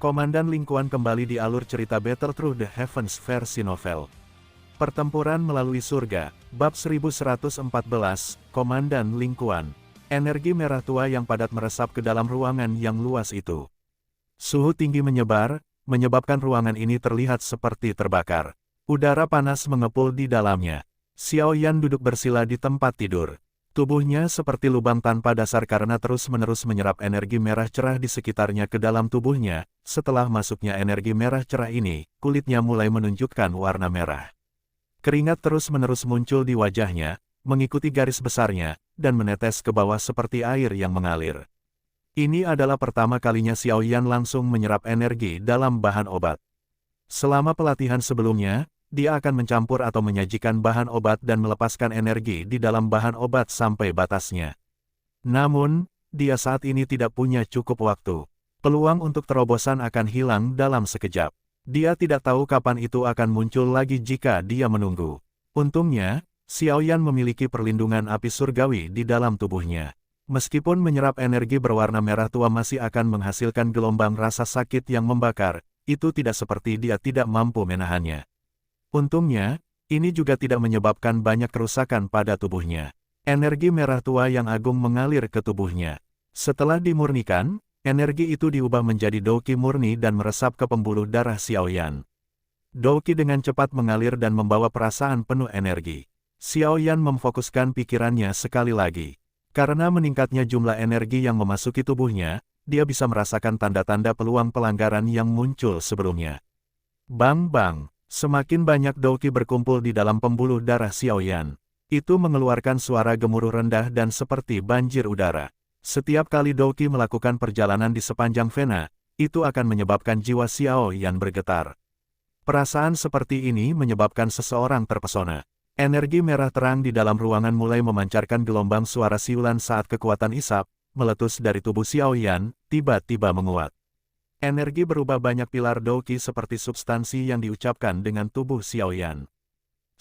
Komandan Ling Quan kembali di alur cerita Battle Through the Heavens versi novel. Pertempuran melalui surga, bab 1114, Komandan Ling Quan. Energi merah tua yang padat meresap ke dalam ruangan yang luas itu. Suhu tinggi menyebar, menyebabkan ruangan ini terlihat seperti terbakar. Udara panas mengepul di dalamnya. Xiao Yan duduk bersila di tempat tidur. Tubuhnya seperti lubang tanpa dasar karena terus-menerus menyerap energi merah cerah di sekitarnya ke dalam tubuhnya. Setelah masuknya energi merah cerah ini, kulitnya mulai menunjukkan warna merah. Keringat terus-menerus muncul di wajahnya, mengikuti garis besarnya, dan menetes ke bawah seperti air yang mengalir. Ini adalah pertama kalinya Xiao Yan langsung menyerap energi dalam bahan obat. Selama pelatihan sebelumnya, dia akan mencampur atau menyajikan bahan obat dan melepaskan energi di dalam bahan obat sampai batasnya. Namun, dia saat ini tidak punya cukup waktu. Peluang untuk terobosan akan hilang dalam sekejap. Dia tidak tahu kapan itu akan muncul lagi jika dia menunggu. Untungnya, Xiao Yan memiliki perlindungan api surgawi di dalam tubuhnya. Meskipun menyerap energi berwarna merah tua masih akan menghasilkan gelombang rasa sakit yang membakar, itu tidak seperti dia tidak mampu menahannya. Untungnya, ini juga tidak menyebabkan banyak kerusakan pada tubuhnya. Energi merah tua yang agung mengalir ke tubuhnya. Setelah dimurnikan, energi itu diubah menjadi douqi murni dan meresap ke pembuluh darah Xiao Yan. Douqi dengan cepat mengalir dan membawa perasaan penuh energi. Xiao Yan memfokuskan pikirannya sekali lagi. Karena meningkatnya jumlah energi yang memasuki tubuhnya, dia bisa merasakan tanda-tanda peluang pelanggaran yang muncul sebelumnya. Bang-bang. Semakin banyak douqi berkumpul di dalam pembuluh darah Xiao Yan. Itu mengeluarkan suara gemuruh rendah dan seperti banjir udara. Setiap kali douqi melakukan perjalanan di sepanjang vena, itu akan menyebabkan jiwa Xiao Yan bergetar. Perasaan seperti ini menyebabkan seseorang terpesona. Energi merah terang di dalam ruangan mulai memancarkan gelombang suara siulan saat kekuatan isap, meletus dari tubuh Xiao Yan, tiba-tiba menguat. Energi berubah banyak pilar douqi seperti substansi yang diucapkan dengan tubuh Xiao Yan.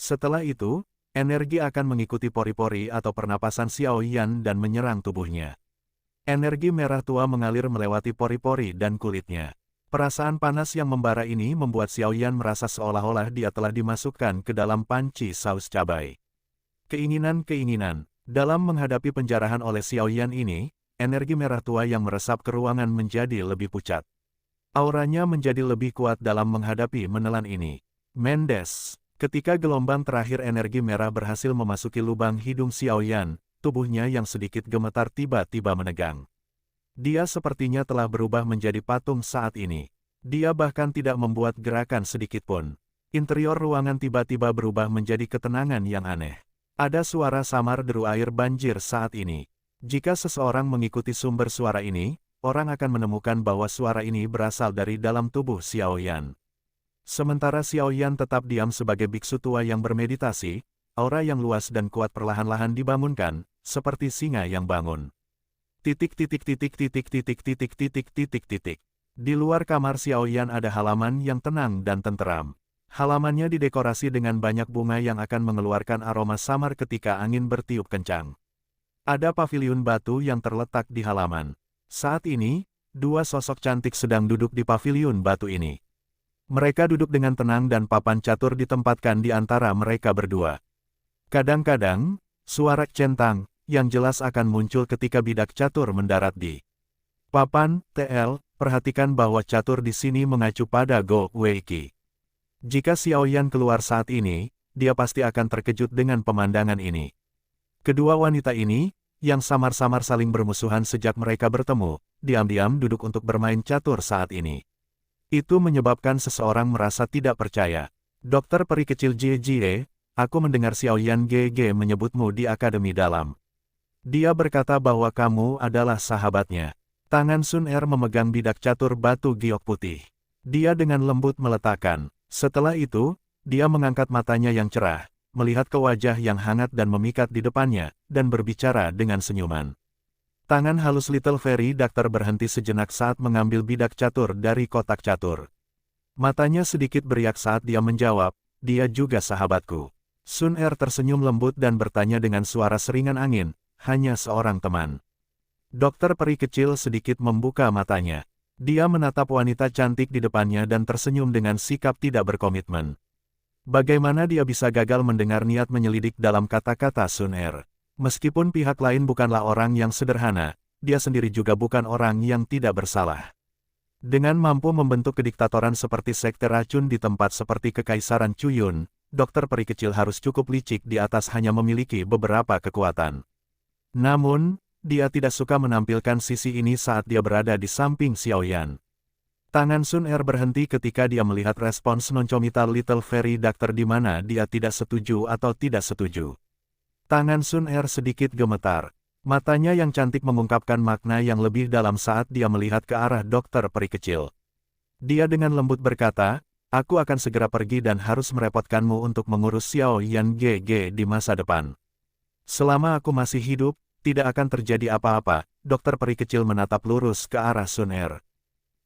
Setelah itu, energi akan mengikuti pori-pori atau pernapasan Xiao Yan dan menyerang tubuhnya. Energi merah tua mengalir melewati pori-pori dan kulitnya. Perasaan panas yang membara ini membuat Xiao Yan merasa seolah-olah dia telah dimasukkan ke dalam panci saus cabai. Keinginan-keinginan. Dalam menghadapi penjarahan oleh Xiao Yan ini, energi merah tua yang meresap ke ruangan menjadi lebih pucat. Auranya menjadi lebih kuat dalam menghadapi menelan ini. Mendes. Ketika gelombang terakhir energi merah berhasil memasuki lubang hidung Xiao Yan, tubuhnya yang sedikit gemetar tiba-tiba menegang. Dia sepertinya telah berubah menjadi patung saat ini. Dia bahkan tidak membuat gerakan sedikit pun. Interior ruangan tiba-tiba berubah menjadi ketenangan yang aneh. Ada suara samar deru air banjir saat ini. Jika seseorang mengikuti sumber suara ini, orang akan menemukan bahwa suara ini berasal dari dalam tubuh Xiao Yan. Sementara Xiao Yan tetap diam sebagai biksu tua yang bermeditasi, aura yang luas dan kuat perlahan-lahan dibangunkan, seperti singa yang bangun. Titik. Di luar kamar Xiao Yan ada halaman yang tenang dan tenteram. Halamannya didekorasi dengan banyak bunga yang akan mengeluarkan aroma samar ketika angin bertiup kencang. Ada paviliun batu yang terletak di halaman. Saat ini, dua sosok cantik sedang duduk di paviliun batu ini. Mereka duduk dengan tenang dan papan catur ditempatkan di antara mereka berdua. Kadang-kadang, suara centang, yang jelas akan muncul ketika bidak catur mendarat di papan. Perhatikan bahwa catur di sini mengacu pada Go Wei Qi. Jika Xiao Yan keluar saat ini, dia pasti akan terkejut dengan pemandangan ini. Kedua wanita ini, yang samar-samar saling bermusuhan sejak mereka bertemu, diam-diam duduk untuk bermain catur saat ini. Itu menyebabkan seseorang merasa tidak percaya. Dokter peri kecil Jie, aku mendengar Xiao Yan GG menyebutmu di Akademi Dalam. Dia berkata bahwa kamu adalah sahabatnya. Tangan Sun Er memegang bidak catur batu giok putih. Dia dengan lembut meletakkan. Setelah itu, dia mengangkat matanya yang cerah, melihat ke wajah yang hangat dan memikat di depannya, dan berbicara dengan senyuman. Tangan halus Little Fairy Doctor berhenti sejenak saat mengambil bidak catur dari kotak catur. Matanya sedikit beriak saat dia menjawab, dia juga sahabatku. Sun Er tersenyum lembut dan bertanya dengan suara seringan angin, hanya seorang teman. Dokter peri kecil sedikit membuka matanya. Dia menatap wanita cantik di depannya dan tersenyum dengan sikap tidak berkomitmen. Bagaimana dia bisa gagal mendengar niat menyelidik dalam kata-kata Sun Er? Meskipun pihak lain bukanlah orang yang sederhana, dia sendiri juga bukan orang yang tidak bersalah. Dengan mampu membentuk kediktatoran seperti sekte racun di tempat seperti Kekaisaran Chuyun, dokter peri kecil harus cukup licik di atas hanya memiliki beberapa kekuatan. Namun, dia tidak suka menampilkan sisi ini saat dia berada di samping Xiaoyan. Tangan Sun Er berhenti ketika dia melihat respons non-committal Little Fairy Doctor di mana dia tidak setuju atau tidak setuju. Tangan Sun Er sedikit gemetar. Matanya yang cantik mengungkapkan makna yang lebih dalam saat dia melihat ke arah dokter peri kecil. Dia dengan lembut berkata, "Aku akan segera pergi dan harus merepotkanmu untuk mengurus Xiao Yan GG di masa depan. Selama aku masih hidup, tidak akan terjadi apa-apa." Dokter peri kecil menatap lurus ke arah Sun Er.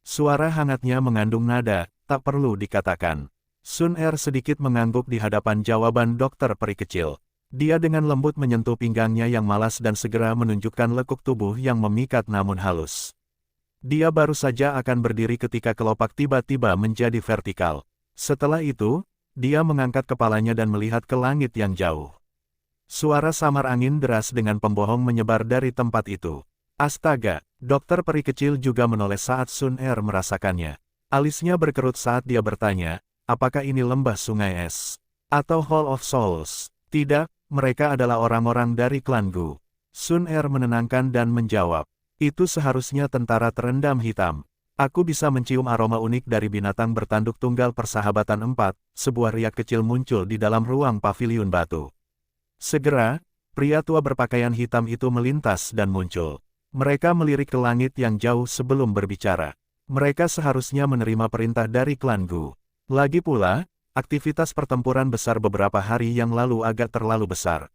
Suara hangatnya mengandung nada, tak perlu dikatakan. Sun Er sedikit mengangguk di hadapan jawaban dokter peri kecil. Dia dengan lembut menyentuh pinggangnya yang malas dan segera menunjukkan lekuk tubuh yang memikat namun halus. Dia baru saja akan berdiri ketika kelopak tiba-tiba menjadi vertikal. Setelah itu, dia mengangkat kepalanya dan melihat ke langit yang jauh. Suara samar angin deras dengan pembohong menyebar dari tempat itu. Astaga, dokter peri kecil juga menoleh saat Sun Er merasakannya. Alisnya berkerut saat dia bertanya, apakah ini lembah sungai es? Atau Hall of Souls? Tidak, mereka adalah orang-orang dari klan Gu. Sun Er menenangkan dan menjawab, itu seharusnya tentara terendam hitam. Aku bisa mencium aroma unik dari binatang bertanduk tunggal persahabatan 4, sebuah riak kecil muncul di dalam ruang paviliun batu. Segera, pria tua berpakaian hitam itu melintas dan muncul. Mereka melirik ke langit yang jauh sebelum berbicara. Mereka seharusnya menerima perintah dari klan Gu. Lagi pula, aktivitas pertempuran besar beberapa hari yang lalu agak terlalu besar.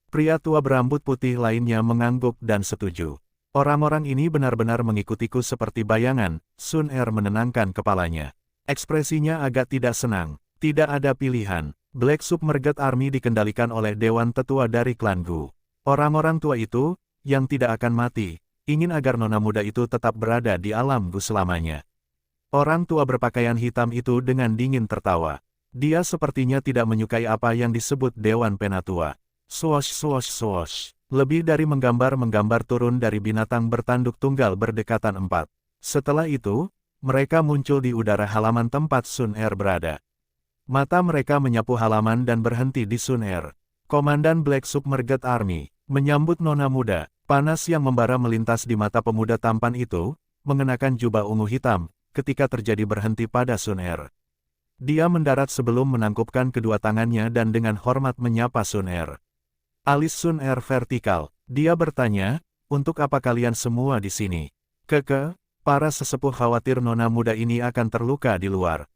Pria tua berambut putih lainnya mengangguk dan setuju. Orang-orang ini benar-benar mengikutiku seperti bayangan. Sun Er menenangkan kepalanya. Ekspresinya agak tidak senang. Tidak ada pilihan. Black Submerged Army dikendalikan oleh Dewan Tetua dari klan Gu. Orang-orang tua itu, yang tidak akan mati, ingin agar nona muda itu tetap berada di alam Gu selamanya. Orang tua berpakaian hitam itu dengan dingin tertawa. Dia sepertinya tidak menyukai apa yang disebut Dewan Penatua. Swosh swosh swosh. Lebih dari menggambar-menggambar turun dari binatang bertanduk tunggal berdekatan 4. Setelah itu, mereka muncul di udara halaman tempat Sun Er berada. Mata mereka menyapu halaman dan berhenti di Sun Er. Komandan Black Submerged Army, menyambut nona muda. Panas yang membara melintas di mata pemuda tampan itu, mengenakan jubah ungu hitam, ketika terjadi berhenti pada Sun Er. Dia mendarat sebelum menangkupkan kedua tangannya dan dengan hormat menyapa Sun Er. Alis Sun Er vertikal. Dia bertanya, untuk apa kalian semua di sini? Para sesepuh khawatir nona muda ini akan terluka di luar.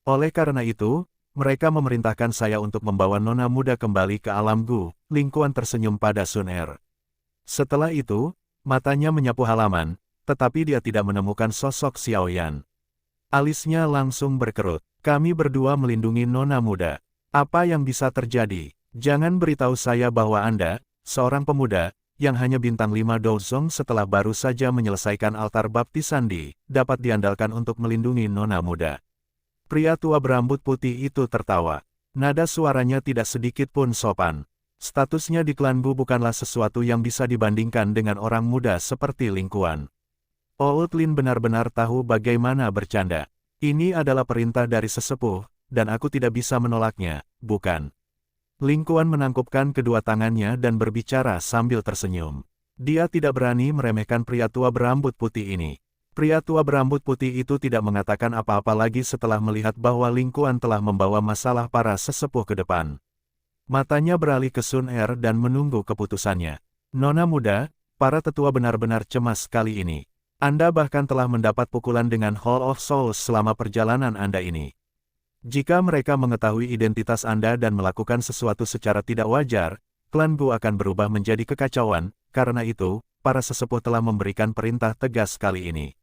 Oleh karena itu, mereka memerintahkan saya untuk membawa nona muda kembali ke alam Gu. Lingkuan tersenyum pada Sun Er. Setelah itu, matanya menyapu halaman, tetapi dia tidak menemukan sosok Xiaoyan. Alisnya langsung berkerut. Kami berdua melindungi nona muda. Apa yang bisa terjadi? Jangan beritahu saya bahwa Anda, seorang pemuda, yang hanya bintang 5 Douzong setelah baru saja menyelesaikan altar baptisan dapat diandalkan untuk melindungi nona muda. Pria tua berambut putih itu tertawa. Nada suaranya tidak sedikit pun sopan. Statusnya di klan Gu bukanlah sesuatu yang bisa dibandingkan dengan orang muda seperti Lingkuan. Old Lin benar-benar tahu bagaimana bercanda. Ini adalah perintah dari sesepuh, dan aku tidak bisa menolaknya, bukan? Lingkuan menangkupkan kedua tangannya dan berbicara sambil tersenyum. Dia tidak berani meremehkan pria tua berambut putih ini. Pria tua berambut putih itu tidak mengatakan apa-apa lagi setelah melihat bahwa Lingkuan telah membawa masalah para sesepuh ke depan. Matanya beralih ke Sun Er dan menunggu keputusannya. Nona muda, para tetua benar-benar cemas kali ini. Anda bahkan telah mendapat pukulan dengan Hall of Souls selama perjalanan Anda ini. Jika mereka mengetahui identitas Anda dan melakukan sesuatu secara tidak wajar, klan Gu akan berubah menjadi kekacauan. Karena itu, para sesepuh telah memberikan perintah tegas kali ini.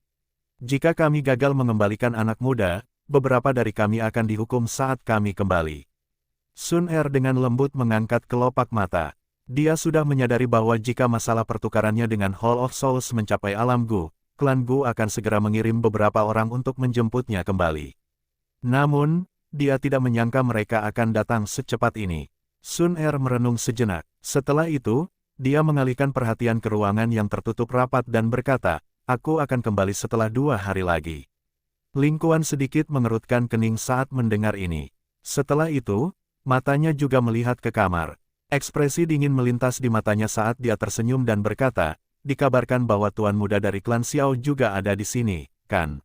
Jika kami gagal mengembalikan anak muda, beberapa dari kami akan dihukum saat kami kembali. Sun Er dengan lembut mengangkat kelopak mata. Dia sudah menyadari bahwa jika masalah pertukarannya dengan Hall of Souls mencapai alam Gu, klan Gu akan segera mengirim beberapa orang untuk menjemputnya kembali. Namun, dia tidak menyangka mereka akan datang secepat ini. Sun Er merenung sejenak. Setelah itu, dia mengalihkan perhatian ke ruangan yang tertutup rapat dan berkata, "Aku akan kembali setelah 2 hari lagi." Ling Kuan sedikit mengerutkan kening saat mendengar ini. Setelah itu, matanya juga melihat ke kamar. Ekspresi dingin melintas di matanya saat dia tersenyum dan berkata, "Dikabarkan bahwa tuan muda dari klan Xiao juga ada di sini, kan?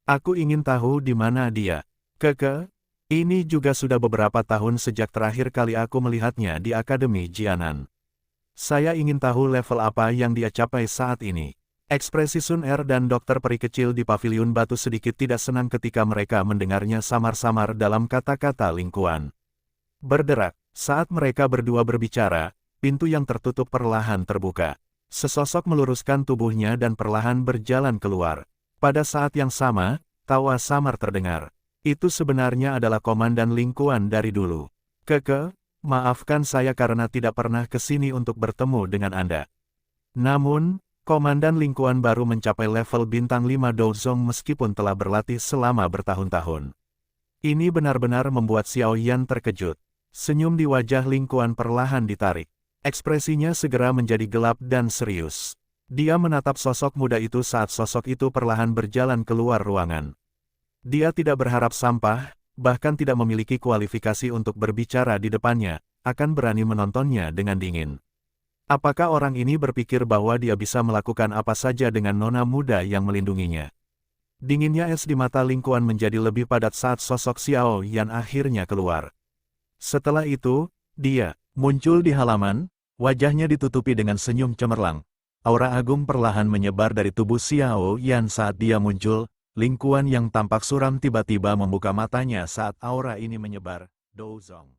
Aku ingin tahu di mana dia." "Keke, ini juga sudah beberapa tahun sejak terakhir kali aku melihatnya di Akademi Jianan. Saya ingin tahu level apa yang dia capai saat ini." Ekspresi Sun Er dan dokter peri kecil di paviliun batu sedikit tidak senang ketika mereka mendengarnya samar-samar dalam kata-kata Ling Kuan. Berderak, saat mereka berdua berbicara, pintu yang tertutup perlahan terbuka. Sesosok meluruskan tubuhnya dan perlahan berjalan keluar. Pada saat yang sama, tawa samar terdengar. Itu sebenarnya adalah Komandan Ling Kuan dari dulu. "Keke, maafkan saya karena tidak pernah ke sini untuk bertemu dengan Anda." Namun, Komandan Ling Kuan baru mencapai level bintang 5 Douzong meskipun telah berlatih selama bertahun-tahun. Ini benar-benar membuat Xiao Yan terkejut. Senyum di wajah Ling Kuan perlahan ditarik. Ekspresinya segera menjadi gelap dan serius. Dia menatap sosok muda itu saat sosok itu perlahan berjalan keluar ruangan. Dia tidak berharap sampah, bahkan tidak memiliki kualifikasi untuk berbicara di depannya, akan berani menontonnya dengan dingin. Apakah orang ini berpikir bahwa dia bisa melakukan apa saja dengan nona muda yang melindunginya? Dinginnya es di mata Ling Kuan menjadi lebih padat saat sosok Xiao Yan akhirnya keluar. Setelah itu, dia muncul di halaman, wajahnya ditutupi dengan senyum cemerlang. Aura agung perlahan menyebar dari tubuh Xiao Yan saat dia muncul. Ling Kuan yang tampak suram tiba-tiba membuka matanya saat aura ini menyebar. Douzong.